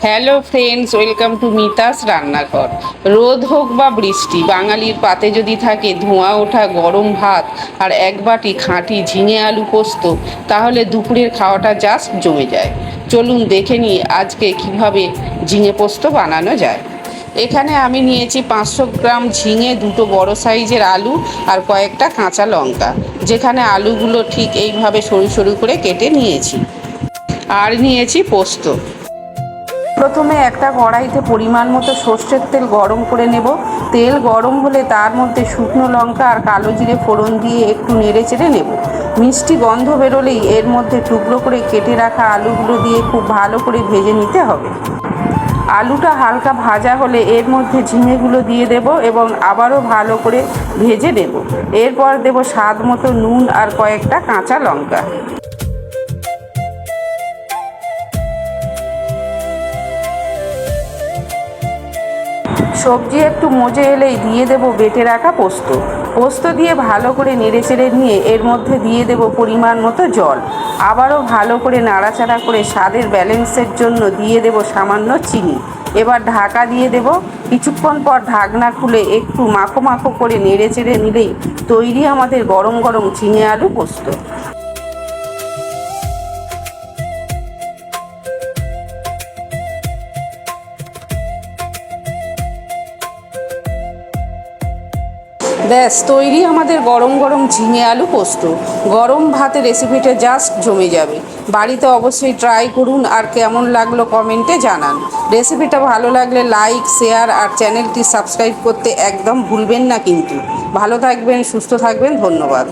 Hello friends, welcome to Mita's রান্নাঘর। রোদ হোক বা বৃষ্টি, বাঙালির পাতে যদি থাকে ধোঁয়া ওঠা গরম ভাত আর এক বাটি খাঁটি ঝিঙে আলু পোস্ত, তাহলে দুপুরের খাওয়াটা জাস্ট জমে যায়। চলুন দেখে নিই আজকে কিভাবে ঝিঙে পোস্ত বানানো যায়। এখানে আমি নিয়েছি 500 গ্রাম ঝিঙে, দুটো বড় সাইজের আলু আর কয়েকটা কাঁচা লঙ্কা, যেখানে আলুগুলো ঠিক এইভাবে সরু সরু করে কেটে নিয়েছি। আর নিয়েছি পোস্ত। প্রথমে একটা কড়াইতে পরিমাণ মতো সর্ষের তেল গরম করে নেব। তেল গরম হলে তার মধ্যে শুকনো লঙ্কা আর কালো জিরে ফোড়ন দিয়ে একটু নেড়ে চেড়ে নেব। মিষ্টি গন্ধ বেরোলেই এর মধ্যে টুকরো করে কেটে রাখা আলুগুলো দিয়ে খুব ভালো করে ভেজে নিতে হবে। আলুটা হালকা ভাজা হলে এর মধ্যে ঝিঙেগুলো দিয়ে দেব এবং আবারও ভালো করে ভেজে দেব। এরপর দেব স্বাদ মতো নুন আর কয়েকটা কাঁচা লঙ্কা। সবজি একটু মজে এলেই দিয়ে দেব বেটে রাখা পোস্ত। পোস্ত দিয়ে ভালো করে নেড়েচেড়ে নিয়ে এর মধ্যে দিয়ে দেব পরিমাণ মতো জল। আবারও ভালো করে নাড়াচাড়া করে স্বাদের ব্যালেন্সের জন্য দিয়ে দেব সামান্য চিনি। এবার ঢাকা দিয়ে দেব। কিছুক্ষণ পর ঢাকনা খুলে একটু মাখো মাখো করে নেড়েচেড়ে নিলেই তৈরি আমাদের গরম গরম ঝিঙে আলু পোস্ত। ব্যাস তৈরি আমাদের গরম গরম ঝিঙে আলু পোস্ত। গরম ভাতে রেসিপিটা জাস্ট জমে যাবে। বাড়িতে অবশ্যই ট্রাই করুন আর কেমন লাগলো কমেন্টে জানান। রেসিপিটা ভালো লাগলে লাইক, শেয়ার আর চ্যানেলটি সাবস্ক্রাইব করতে একদম ভুলবেন না কিন্তু। ভালো থাকবেন, সুস্থ থাকবেন, ধন্যবাদ।